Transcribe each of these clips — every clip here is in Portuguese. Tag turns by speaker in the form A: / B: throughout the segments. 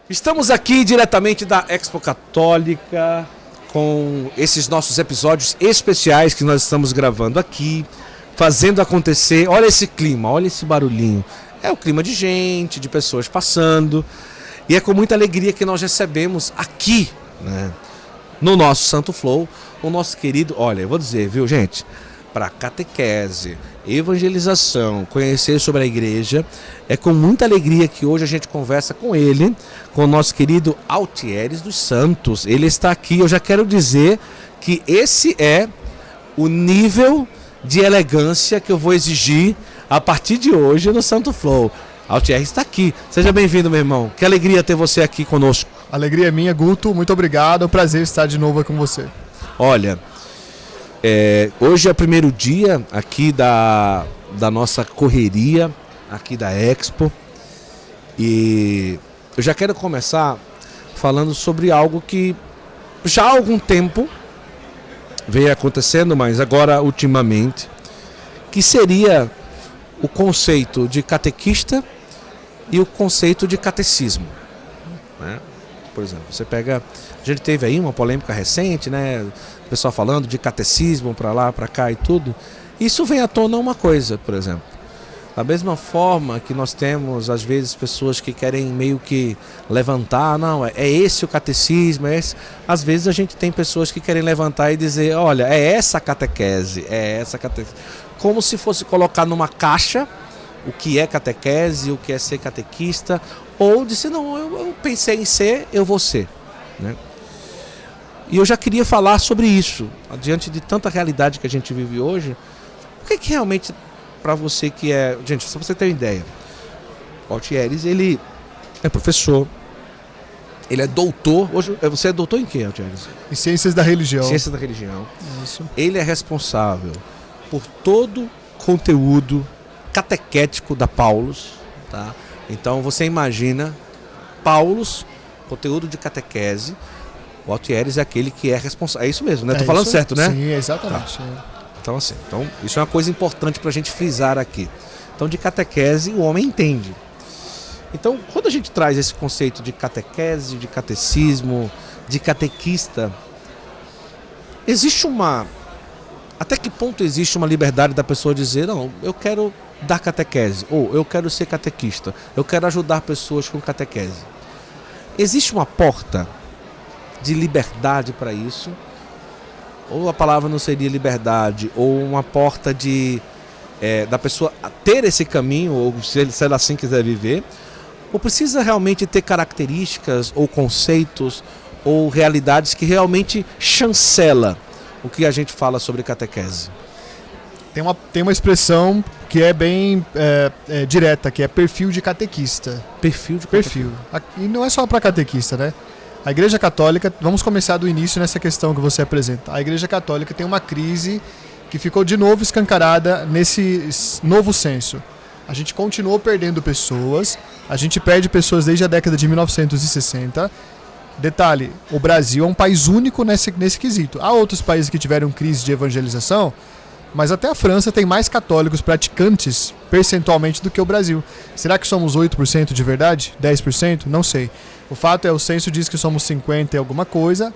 A: Estamos aqui diretamente da Expo Católica com esses nossos episódios especiais que nós estamos gravando aqui, fazendo acontecer. Olha esse clima, olha esse barulhinho. É o clima de gente, de pessoas passando. E é com muita alegria que nós recebemos aqui, né, no nosso Santo Flow, o nosso querido, olha, eu vou dizer, viu, gente? Para catequese, evangelização, conhecer sobre a igreja, é com muita alegria que hoje a gente conversa com ele, com o nosso querido Altieres dos Santos. Ele está aqui, eu já quero dizer que esse é o nível de elegância que eu vou exigir a partir de hoje no Santo Flow. Altieres está aqui, seja bem-vindo, meu irmão, que alegria ter você aqui conosco.
B: Alegria é minha, Guto, muito obrigado, é um prazer estar de novo com você.
A: Olha, hoje é o primeiro dia aqui da nossa correria, aqui da Expo, e eu já quero começar falando sobre algo que já há algum tempo vem acontecendo, mas agora ultimamente, que seria o conceito de catequista e o conceito de catecismo, né? Por exemplo, você pega, a gente teve aí uma polêmica recente, né? O pessoal falando de catecismo para lá, para cá e tudo. Isso vem à tona uma coisa, por exemplo. Da mesma forma que nós temos, às vezes, pessoas que querem meio que levantar, não, é esse o catecismo, é esse. Às vezes a gente tem pessoas que querem levantar e dizer, olha, é essa a catequese, é essa a catequese. Como se fosse colocar numa caixa o que é catequese, o que é ser catequista, ou dizer, não, eu pensei em ser, eu vou ser, né? E eu já queria falar sobre isso, diante de tanta realidade que a gente vive hoje. O que realmente, para você que é... Gente, só para você ter uma ideia, o Altieres, ele é professor, ele é doutor. Hoje, você é doutor em quê, Altieres?
B: Em Ciências da Religião.
A: Ciências da Religião.
B: Isso.
A: Ele é responsável por todo o conteúdo catequético da Paulus, tá? Então você imagina, Paulus, conteúdo de catequese. O Altieres é aquele que é responsável. É isso mesmo, né? Tô falando certo, né?
B: Sim, exatamente.
A: Tá. Então, assim, isso é uma coisa importante para a gente frisar aqui. Então, de catequese, o homem entende. Então, quando a gente traz esse conceito de catequese, de catecismo, de catequista, existe uma... Até que ponto existe uma liberdade da pessoa dizer, não, eu quero dar catequese, ou eu quero ser catequista, eu quero ajudar pessoas com catequese. Existe uma porta de liberdade para isso? Ou a palavra não seria liberdade, ou uma porta de da pessoa ter esse caminho, ou se ela assim quiser viver, ou precisa realmente ter características, ou conceitos, ou realidades que realmente chancela o que a gente fala sobre catequese?
B: Tem uma expressão que é bem direta, que é perfil de catequista.
A: Perfil de catequista.
B: E não é só para catequista, né? A Igreja Católica, vamos começar do início nessa questão que você apresenta. A Igreja Católica tem uma crise que ficou de novo escancarada nesse novo censo. A gente continuou perdendo pessoas, a gente perde pessoas desde a década de 1960. Detalhe, o Brasil é um país único nesse quesito. Há outros países que tiveram crise de evangelização, mas até a França tem mais católicos praticantes percentualmente do que o Brasil. Será que somos 8% de verdade? 10%? Não sei. O fato é, o censo diz que somos 50 e alguma coisa.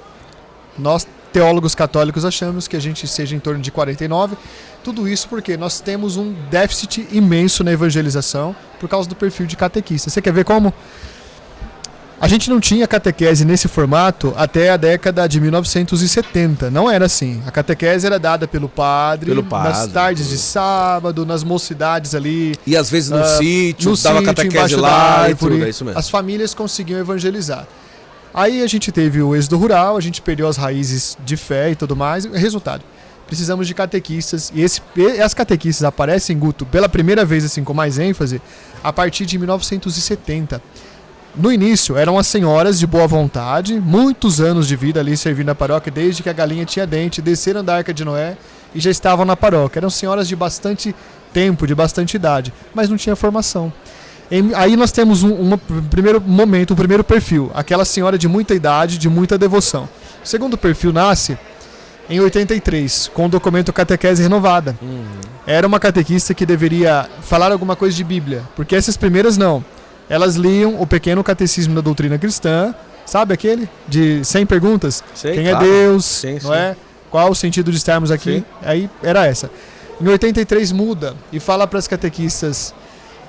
B: Nós, teólogos católicos, achamos que a gente seja em torno de 49. Tudo isso porque nós temos um déficit imenso na evangelização por causa do perfil de catequista. Você quer ver como? A gente não tinha catequese nesse formato até a década de 1970. Não era assim. A catequese era dada pelo padre nas tardes de sábado, nas mocidades ali.
A: E às vezes no sítio, dava catequese lá e tudo, é isso mesmo.
B: As famílias conseguiam evangelizar. Aí a gente teve o êxodo rural, a gente perdeu as raízes de fé e tudo mais. Resultado, precisamos de catequistas. E as catequistas aparecem, Guto, pela primeira vez assim com mais ênfase, a partir de 1970. No início, eram as senhoras de boa vontade, muitos anos de vida ali servindo na paróquia, desde que a galinha tinha dente, desceram da Arca de Noé e já estavam na paróquia. Eram senhoras de bastante tempo, de bastante idade, mas não tinha formação. Aí nós temos um primeiro perfil, aquela senhora de muita idade, de muita devoção. O segundo perfil nasce em 83, com o documento Catequese Renovada. Era uma catequista que deveria falar alguma coisa de Bíblia, porque essas primeiras não. elas liam o Pequeno Catecismo da Doutrina Cristã, sabe aquele? De 100 perguntas?
A: Sei,
B: Quem
A: claro.
B: é Deus?
A: Sim,
B: Não é? Qual o sentido de estarmos aqui?
A: Sim.
B: Aí era essa. Em 83 muda e fala para as catequistas: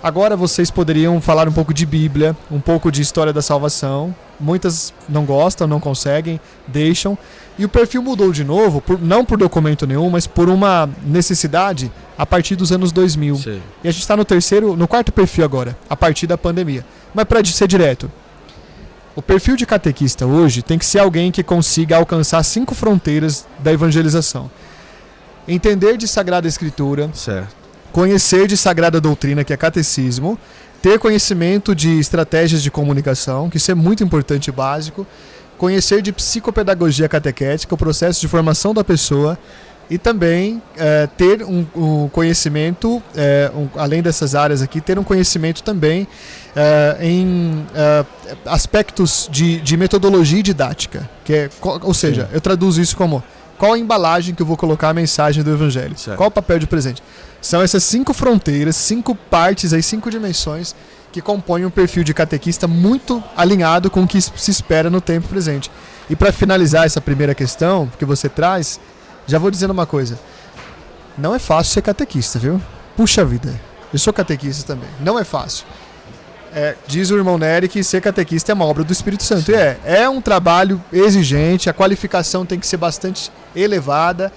B: agora vocês poderiam falar um pouco de Bíblia, um pouco de história da salvação. Muitas não gostam, não conseguem, deixam. E o perfil mudou de novo, não por documento nenhum, mas por uma necessidade a partir dos anos 2000.
A: Sim.
B: E a gente está no quarto perfil agora, a partir da pandemia. Mas para ser direto, o perfil de catequista hoje tem que ser alguém que consiga alcançar 5 fronteiras da evangelização. Entender de Sagrada Escritura,
A: Certo.
B: conhecer de Sagrada Doutrina, que é catecismo, ter conhecimento de estratégias de comunicação, que isso é muito importante e básico, conhecer de psicopedagogia catequética, o processo de formação da pessoa, e também ter um conhecimento, além dessas áreas aqui, ter um conhecimento também em aspectos de metodologia e didática. Ou seja,
A: Sim.
B: eu traduzo isso como: qual a embalagem que eu vou colocar a mensagem do Evangelho?
A: Certo.
B: Qual o papel de presente? São essas 5 fronteiras, 5 partes, 5 dimensões que compõem um perfil de catequista muito alinhado com o que se espera no tempo presente. E para finalizar essa primeira questão que você traz, já vou dizendo uma coisa: não é fácil ser catequista, viu? Puxa vida, eu sou catequista também, não é fácil. Diz o irmão Nery que ser catequista é uma obra do Espírito Santo. E é um trabalho exigente, a qualificação tem que ser bastante elevada,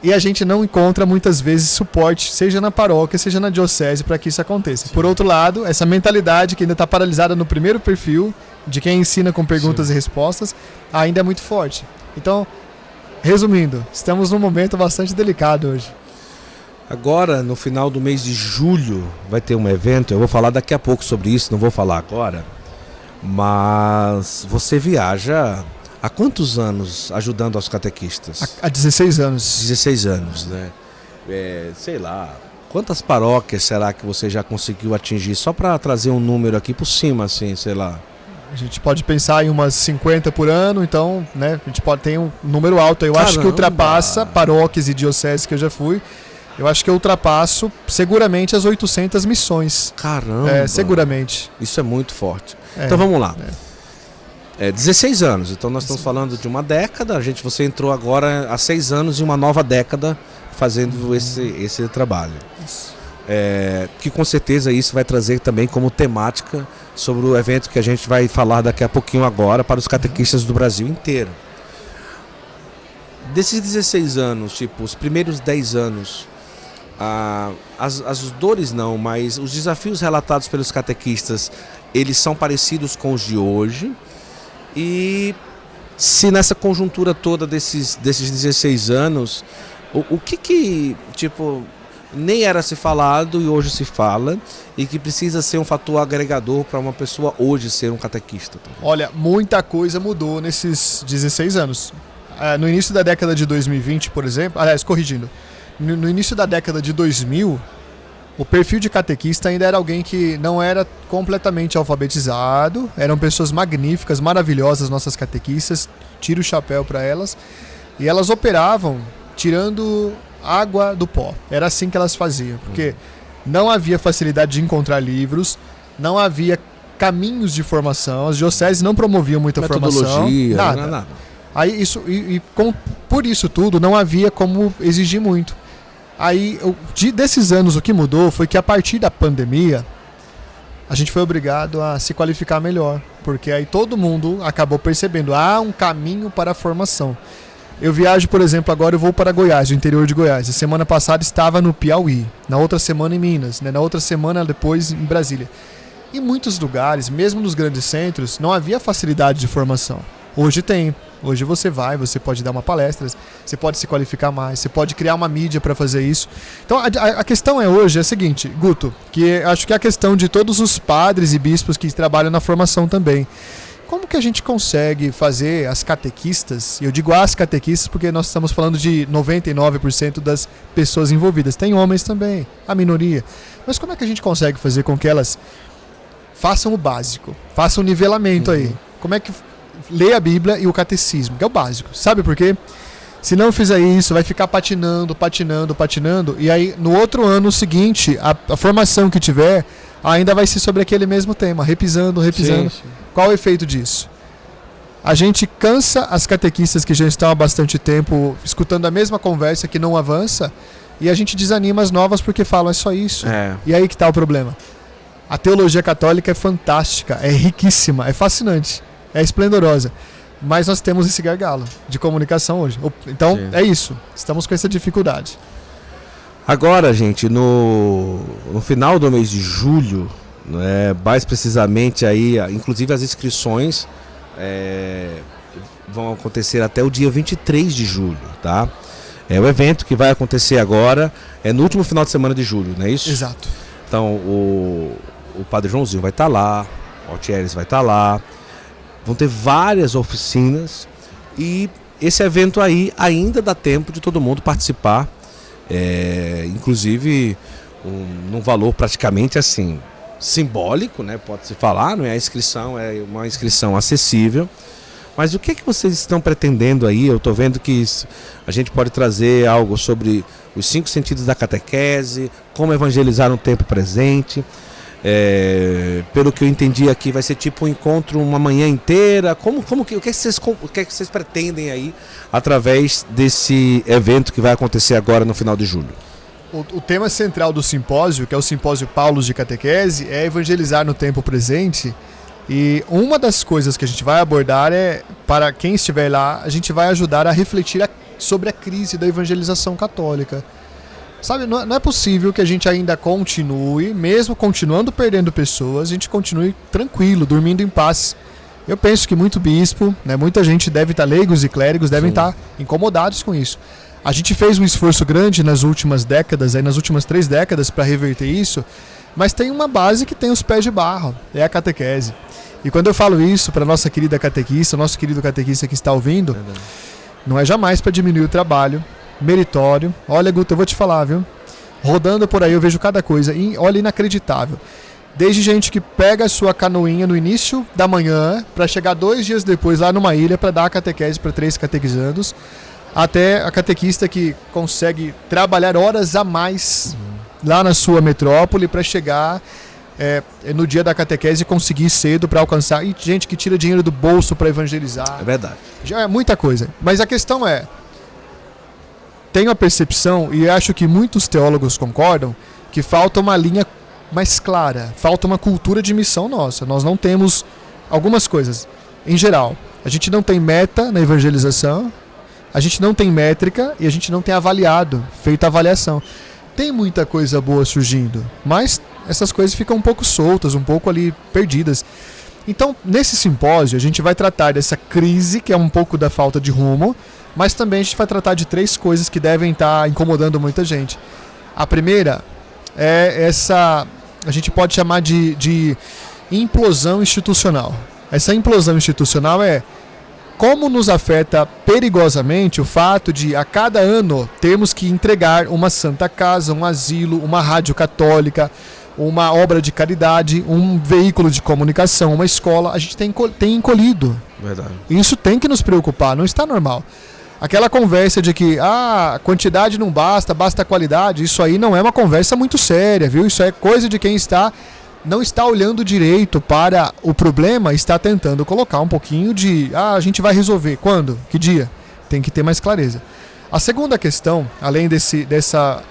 B: e a gente não encontra muitas vezes suporte, seja na paróquia, seja na diocese, para que isso aconteça. Por outro lado, essa mentalidade que ainda está paralisada no primeiro perfil, de quem ensina com perguntas e respostas, ainda é muito forte. Então, resumindo, estamos num momento bastante delicado hoje.
A: Agora, no final do mês de julho, vai ter um evento. Eu vou falar daqui a pouco sobre isso, não vou falar agora. Mas você viaja há quantos anos ajudando aos catequistas?
B: Há 16 anos.
A: 16 anos, né? Sei lá, quantas paróquias será que você já conseguiu atingir? Só para trazer um número aqui por cima, assim, sei lá.
B: A gente pode pensar em umas 50 por ano, então, né? A gente pode ter um número alto. Eu acho que ultrapassa paróquias e dioceses que eu já fui. Eu acho que eu ultrapasso seguramente as 800 missões.
A: Caramba!
B: Seguramente.
A: Isso é muito forte. Então vamos lá. 16 anos, então nós estamos falando de uma década. Você entrou agora há 6 anos em uma nova década fazendo esse trabalho. Que com certeza isso vai trazer também como temática sobre o evento que a gente vai falar daqui a pouquinho agora para os catequistas do Brasil inteiro. Desses 16 anos, tipo, os primeiros 10 anos, as dores não, mas os desafios relatados pelos catequistas, eles são parecidos com os de hoje. E se nessa conjuntura toda desses 16 anos, o que tipo, nem era se falado e hoje se fala, e que precisa ser um fator agregador para uma pessoa hoje ser um catequista?
B: Olha, muita coisa mudou nesses 16 anos. No início da década de 2020, por exemplo, aliás, corrigindo, no início da década de 2000, o perfil de catequista ainda era alguém que não era completamente alfabetizado, eram pessoas magníficas, maravilhosas, nossas catequistas, tiro o chapéu para elas, e elas operavam tirando água do pó. Era assim que elas faziam, porque não havia facilidade de encontrar livros, não havia caminhos de formação, as dioceses não promoviam muita formação, nada. Aí por isso tudo não havia como exigir muito. Aí, desses anos, o que mudou foi que a partir da pandemia a gente foi obrigado a se qualificar melhor, porque aí todo mundo acabou percebendo há um caminho para a formação. Eu viajo, por exemplo, agora eu vou para Goiás, o interior de Goiás. A semana passada estava no Piauí, na outra semana em Minas, né? Na outra semana depois em Brasília. Em muitos lugares, mesmo nos grandes centros, não havia facilidade de formação. Hoje tem. Hoje você pode dar uma palestra, você pode se qualificar mais, você pode criar uma mídia para fazer isso. Então a questão hoje é a seguinte, Guto, que acho que é a questão de todos os padres e bispos que trabalham na formação também. Como que a gente consegue fazer as catequistas, e eu digo as catequistas porque nós estamos falando de 99% das pessoas envolvidas, tem homens também, a minoria, mas como é que a gente consegue fazer com que elas façam o básico, façam o nivelamento aí? Como é que lê a Bíblia e o catecismo, que é o básico, sabe por quê? Se não fizer isso, vai ficar patinando, e aí no outro ano seguinte, a formação que tiver, ainda vai ser sobre aquele mesmo tema, repisando.
A: Sim, sim.
B: Qual o efeito disso? A gente cansa as catequistas que já estão há bastante tempo escutando a mesma conversa que não avança, e a gente desanima as novas porque falam, é só isso. E aí que está o problema. A teologia católica é fantástica, é riquíssima, é fascinante, é esplendorosa. Mas nós temos esse gargalo de comunicação hoje. Então, é isso. Estamos com essa dificuldade.
A: Agora, gente, no final do mês de julho, né, mais precisamente aí, inclusive as inscrições vão acontecer até o dia 23 de julho, tá? É o evento que vai acontecer agora, no último final de semana de julho, não é isso?
B: Exato.
A: Então, o Padre Joãozinho vai estar lá, o Altieres vai estar lá, vão ter várias oficinas e esse evento aí ainda dá tempo de todo mundo participar, inclusive num valor praticamente assim, simbólico, né? Pode-se falar, não é? A inscrição é uma inscrição acessível. Mas o que é que vocês estão pretendendo aí? Eu estou vendo que a gente pode trazer algo sobre os 5 sentidos da catequese, como evangelizar no tempo presente. Pelo que eu entendi aqui, vai ser tipo um encontro uma manhã inteira. O que é que vocês pretendem aí através desse evento que vai acontecer agora no final de julho?
B: O tema central do simpósio, que é o Simpósio Paulos de Catequese, é evangelizar no tempo presente. E uma das coisas que a gente vai abordar para quem estiver lá, a gente vai ajudar a refletir sobre a crise da evangelização católica. Sabe, não é possível que a gente ainda continue, mesmo continuando perdendo pessoas, a gente continue tranquilo, dormindo em paz. Eu penso que muito bispo, né, muita gente deve estar, leigos e clérigos devem estar incomodados com isso. A gente fez um esforço grande nas últimas décadas, nas últimas 3 décadas, para reverter isso, mas tem uma base que tem os pés de barro, é a catequese. E quando eu falo isso para nossa querida catequista, nosso querido catequista que está ouvindo, não é jamais para diminuir o trabalho meritório. Olha, Guto, eu vou te falar, viu? Rodando por aí eu vejo cada coisa, olha, inacreditável. Desde gente que pega a sua canoinha no início da manhã para chegar 2 dias depois lá numa ilha para dar a catequese para 3 catequizandos, até a catequista que consegue trabalhar horas a mais lá na sua metrópole para chegar no dia da catequese e conseguir cedo para alcançar. E gente que tira dinheiro do bolso para evangelizar.
A: É verdade.
B: Já é muita coisa. Mas a questão tenho a percepção, e acho que muitos teólogos concordam, que falta uma linha mais clara, falta uma cultura de missão nossa. Nós não temos algumas coisas. Em geral, a gente não tem meta na evangelização, a gente não tem métrica e a gente não tem feito avaliação. Tem muita coisa boa surgindo, mas essas coisas ficam um pouco soltas, um pouco ali perdidas. Então, nesse simpósio, a gente vai tratar dessa crise, que é um pouco da falta de rumo, mas também a gente vai tratar de 3 coisas que devem estar incomodando muita gente. A primeira é essa, a gente pode chamar de implosão institucional. Essa implosão institucional como nos afeta perigosamente o fato de, a cada ano, termos que entregar uma santa casa, um asilo, uma rádio católica, uma obra de caridade, um veículo de comunicação, uma escola. A gente tem encolhido.
A: Verdade.
B: Isso tem que nos preocupar, não está normal. Aquela conversa de que a quantidade não basta, basta a qualidade, isso aí não é uma conversa muito séria, viu? Isso é coisa de quem não está olhando direito para o problema, está tentando colocar um pouquinho de a gente vai resolver. Quando? Que dia? Tem que ter mais clareza. A segunda questão, além dessa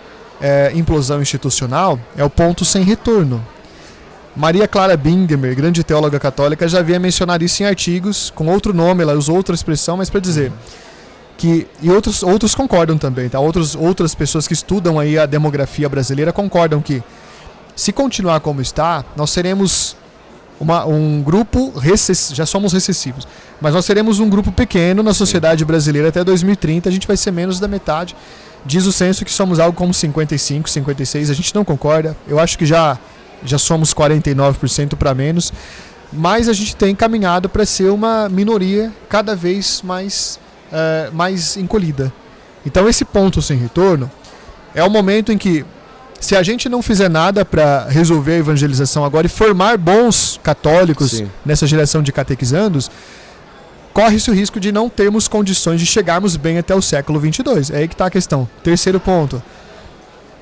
B: implosão institucional, é o ponto sem retorno. Maria Clara Bingemer, grande teóloga católica, já havia mencionado isso em artigos, com outro nome, ela usou outra expressão, mas para dizer que, e outros concordam também, tá? Outras pessoas que estudam aí a demografia brasileira concordam que, se continuar como está, nós seremos um grupo, já somos recessivos, mas nós seremos um grupo pequeno na sociedade brasileira até 2030, a gente vai ser menos da metade. Diz o censo que somos algo como 55, 56, a gente não concorda, eu acho que já somos 49% para menos, mas a gente tem caminhado para ser uma minoria cada vez mais encolhida. Então esse ponto sem retorno é o momento em que, se a gente não fizer nada para resolver a evangelização agora e formar bons católicos nessa geração de catequizandos, corre-se o risco de não termos condições de chegarmos bem até o século 22. É aí que está a questão. Terceiro ponto,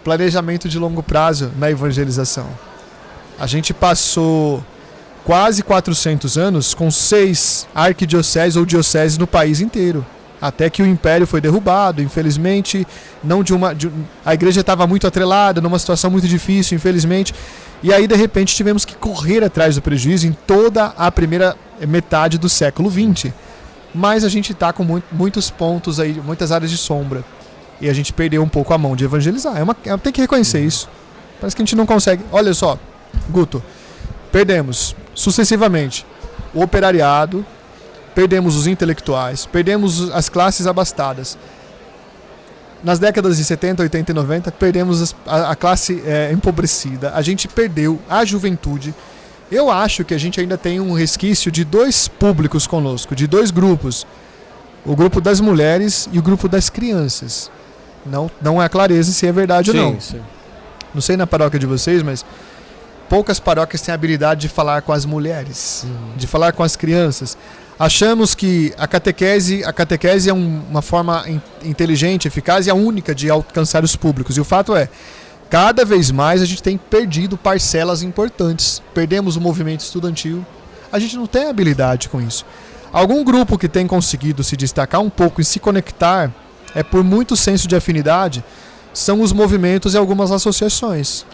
B: planejamento de longo prazo na evangelização. A gente passou quase 400 anos com 6 arquidioceses ou dioceses no país inteiro. Até que o império foi derrubado, infelizmente. A igreja estava muito atrelada, numa situação muito difícil, infelizmente. E aí, de repente, tivemos que correr atrás do prejuízo em toda a primeira metade do século XX. Mas a gente está com muitos pontos aí, muitas áreas de sombra. E a gente perdeu um pouco a mão de evangelizar. Tem que reconhecer isso. Parece que a gente não consegue. Olha só, Guto, perdemos sucessivamente o operariado, perdemos os intelectuais, perdemos as classes abastadas. Nas décadas de 70, 80 e 90, perdemos a classe empobrecida. A gente perdeu a juventude. Eu acho que a gente ainda tem um resquício de 2 públicos conosco, de 2 grupos. O grupo das mulheres e o grupo das crianças. Não é clareza se é verdade ou não. Sim. Não sei na paróquia de vocês, mas poucas paróquias têm a habilidade de falar com as mulheres, de falar com as crianças. Achamos que a catequese é uma forma inteligente, eficaz e a única de alcançar os públicos. E o fato é, cada vez mais a gente tem perdido parcelas importantes. Perdemos o movimento estudantil. A gente não tem habilidade com isso. Algum grupo que tem conseguido se destacar um pouco e se conectar, por muito senso de afinidade, são os movimentos e algumas associações.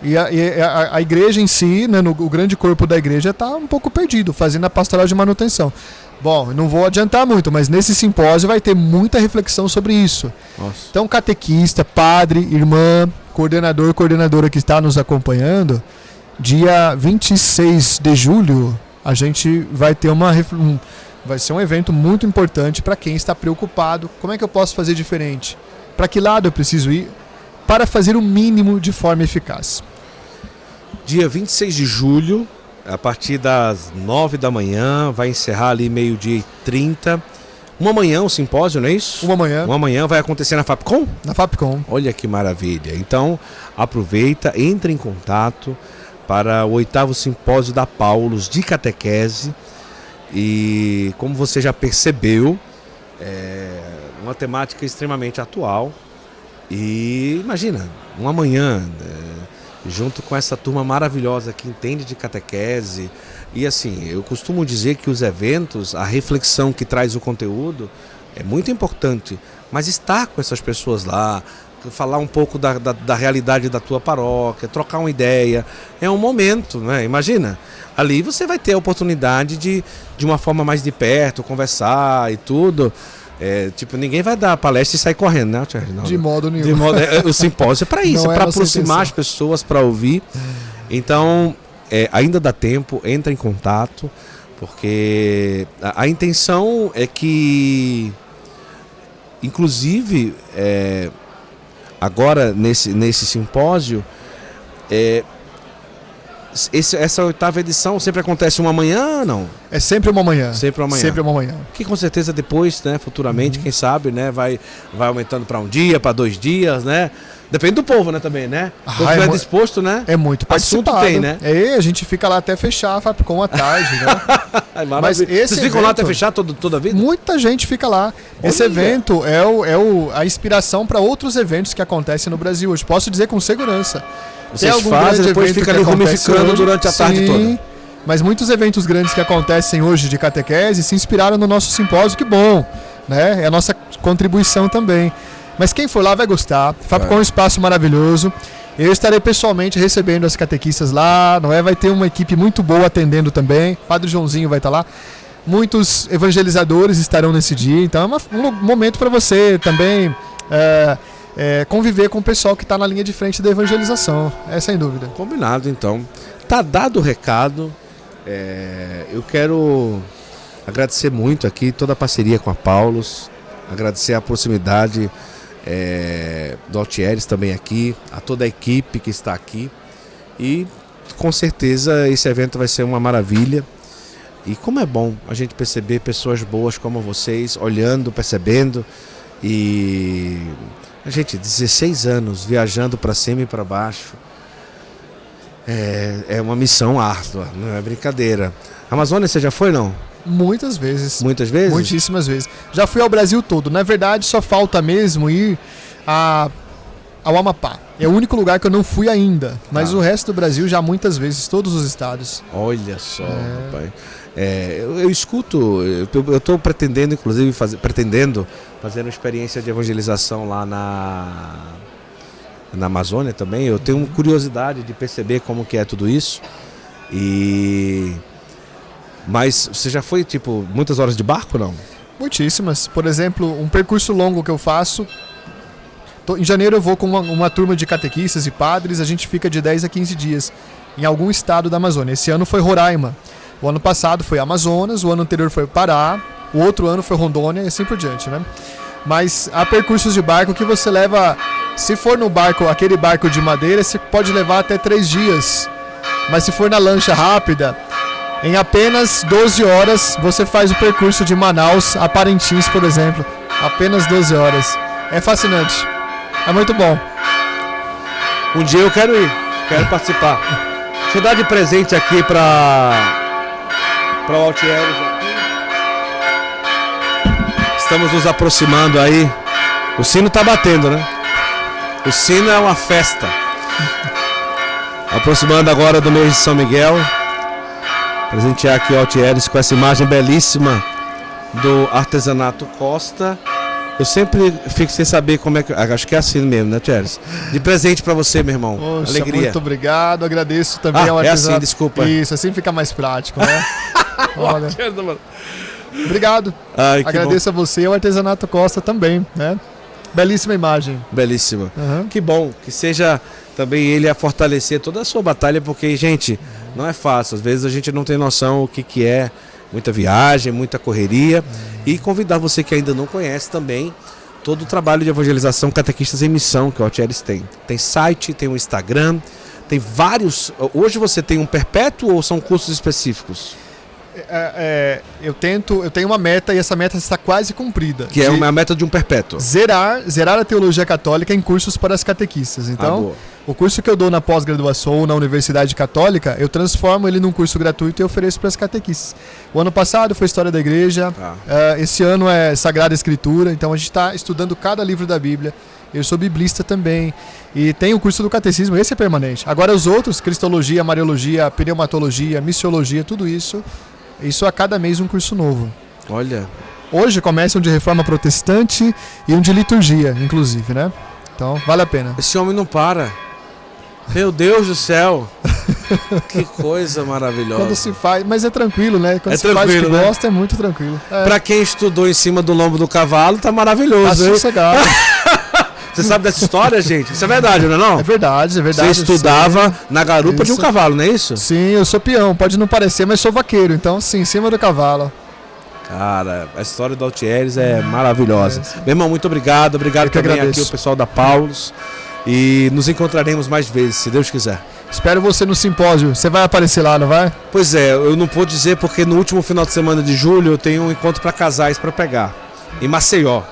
B: E a igreja em si, né, o grande corpo da igreja está um pouco perdido, fazendo a pastoral de manutenção. Bom, não vou adiantar muito, mas nesse simpósio vai ter muita reflexão sobre isso. Nossa. Então, catequista, padre, irmã, coordenador, coordenadora que está nos acompanhando, dia 26 de julho, a gente vai ter vai ser um evento muito importante para quem está preocupado. Como é que eu posso fazer diferente? Para que lado eu preciso ir para fazer o mínimo de forma eficaz?
A: Dia 26 de julho, a partir das 9 da manhã, vai encerrar ali 12h30. Uma manhã, um simpósio, não é isso? Uma manhã vai acontecer na Fapcom?
B: Na Fapcom.
A: Olha que maravilha. Então, aproveita, entre em contato para o 8º simpósio da Paulus de catequese. E como você já percebeu, é uma temática extremamente atual. E imagina, uma manhã, junto com essa turma maravilhosa que entende de catequese. E assim, eu costumo dizer que os eventos, a reflexão que traz o conteúdo é muito importante. Mas estar com essas pessoas lá, falar um pouco da realidade da tua paróquia, trocar uma ideia, é um momento, né? Imagina, ali você vai ter a oportunidade de uma forma mais de perto, conversar e tudo. Ninguém vai dar palestra e sair correndo, né, Thierry?
B: De modo nenhum.
A: O simpósio é para isso, é para aproximar as pessoas, para ouvir. Então, ainda dá tempo, entra em contato, porque a intenção é que, inclusive, agora nesse simpósio, essa 8ª edição sempre acontece uma manhã, não?
B: É sempre uma manhã.
A: Sempre uma manhã. Que com certeza depois, né, futuramente, quem sabe, né, vai aumentando para um dia, para 2 dias, né? Depende do povo, né, também, né? Quando estiver disposto, né?
B: É muito participado.
A: Assunto tem, né?
B: A gente fica lá até fechar a Fapcom à tarde, né?
A: Mas vocês ficam lá até fechar toda a vida?
B: Muita gente fica lá. Esse evento a inspiração para outros eventos que acontecem no Brasil hoje. Posso dizer com segurança.
A: Vocês fazem, depois fica ali rumificando durante a tarde toda.
B: Mas muitos eventos grandes que acontecem hoje de catequese se inspiraram no nosso simpósio, que bom, né? É a nossa contribuição também. Mas quem for lá vai gostar. Fapcom é um espaço maravilhoso. Eu estarei pessoalmente recebendo as catequistas lá, não é? Vai ter uma equipe muito boa atendendo também. Padre Joãozinho vai estar lá. Muitos evangelizadores estarão nesse dia. Então é um momento para você também conviver com o pessoal que está na linha de frente da evangelização. Sem dúvida.
A: Combinado, então. Tá dado o recado. Eu quero agradecer muito aqui toda a parceria com a Paulus, agradecer a proximidade do Altieres também aqui, a toda a equipe que está aqui, e com certeza esse evento vai ser uma maravilha. E como é bom a gente perceber pessoas boas como vocês, olhando, percebendo, e a gente, 16 anos viajando para cima e para baixo, é uma missão árdua, não é brincadeira. A Amazônia você já foi, não?
B: Muitas vezes.
A: Muitas vezes?
B: Muitíssimas vezes. Já fui ao Brasil todo. Na verdade, só falta mesmo ir a ao Amapá. É o único lugar que eu não fui ainda, mas o resto do Brasil já muitas vezes, todos os estados.
A: Olha só, rapaz. Eu escuto, eu estou pretendendo, inclusive, fazer uma experiência de evangelização lá na Amazônia também. Eu tenho curiosidade de perceber como que é tudo isso. Mas você já foi, tipo, muitas horas de barco, não?
B: Muitíssimas. Por exemplo, um percurso longo que eu faço, em janeiro eu vou com uma turma de catequistas e padres, a gente fica de 10 a 15 dias em algum estado da Amazônia. Esse ano foi Roraima, o ano passado foi Amazonas, o ano anterior foi Pará, o outro ano foi Rondônia e assim por diante, né? Mas há percursos de barco que você leva, se for no barco, aquele barco de madeira, você pode levar até 3 dias. Mas se for na lancha rápida, em apenas 12 horas você faz o percurso de Manaus a Parintins, por exemplo. Apenas 12 horas. É fascinante. É muito bom.
A: Um dia eu quero ir, quero participar. Deixa eu dar de presente aqui para o Altieres. Estamos nos aproximando aí. O sino tá batendo, né? O sino é uma festa. Aproximando agora do mês de São Miguel. Presentear aqui o Altieres com essa imagem belíssima do artesanato Costa. Eu sempre fico sem saber como é que... Acho que é assim mesmo, né, Altieres? De presente pra você, meu irmão.
B: Poxa,
A: alegria.
B: Muito obrigado. Agradeço também ao artesanato.
A: É assim, desculpa.
B: Isso, assim fica mais prático, né? Olha. Obrigado. Agradeço a você e ao artesanato Costa também, né? Belíssima imagem.
A: Belíssima. Que bom que seja também ele a fortalecer toda a sua batalha, porque, gente, não é fácil. Às vezes a gente não tem noção o que é muita viagem, muita correria. E convidar você que ainda não conhece também todo o trabalho de evangelização Catequistas em Missão que o Altieres tem. Tem site, tem um Instagram, tem vários. Hoje você tem um perpétuo ou são cursos específicos?
B: Eu tenho uma meta e essa meta está quase cumprida.
A: Que é uma meta de um perpétuo.
B: Zerar a teologia católica em cursos para as catequistas. Então, o curso que eu dou na pós-graduação ou na Universidade Católica, eu transformo ele num curso gratuito e ofereço para as catequistas. O ano passado foi História da Igreja, esse ano é Sagrada Escritura, então a gente está estudando cada livro da Bíblia. Eu sou biblista também. E tem o curso do catecismo, esse é permanente. Agora os outros, Cristologia, Mariologia, Pneumatologia, Missiologia, tudo isso a cada mês um curso novo.
A: Olha.
B: Hoje começa um de reforma protestante e um de liturgia, inclusive, né? Então, vale a pena.
A: Esse homem não para. Meu Deus do céu. Que coisa maravilhosa.
B: Quando se faz, mas é tranquilo, né? Quando se faz o que gosta, é muito tranquilo.
A: Pra quem estudou em cima do lombo do cavalo, tá maravilhoso.
B: Tá sossegado.
A: Você sabe dessa história, gente? Isso é verdade, não é não?
B: É verdade.
A: Você estudava na garupa de um cavalo, não é isso?
B: Sim, eu sou peão. Pode não parecer, mas sou vaqueiro. Então, sim, em cima do cavalo.
A: Cara, a história do Altieres é maravilhosa. Meu irmão, muito obrigado. Obrigado também aqui o pessoal da Paulus. E nos encontraremos mais vezes, se Deus quiser.
B: Espero você no simpósio. Você vai aparecer lá, não vai?
A: Pois é, eu não vou dizer porque no último final de semana de julho eu tenho um encontro para casais para pegar. Em Maceió.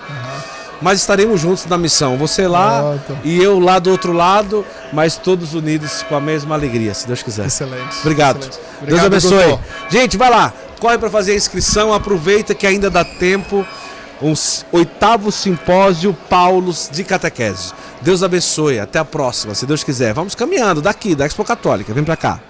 A: Mas estaremos juntos na missão. Você lá e eu lá do outro lado, mas todos unidos com a mesma alegria, se Deus quiser.
B: Excelente.
A: Obrigado.
B: Excelente.
A: Deus abençoe. Doutor. Gente, vai lá. Corre para fazer a inscrição. Aproveita que ainda dá tempo. Um 8º Simpósio Paulus de Catequese. Deus abençoe. Até a próxima, se Deus quiser. Vamos caminhando daqui, da Expo Católica. Vem para cá.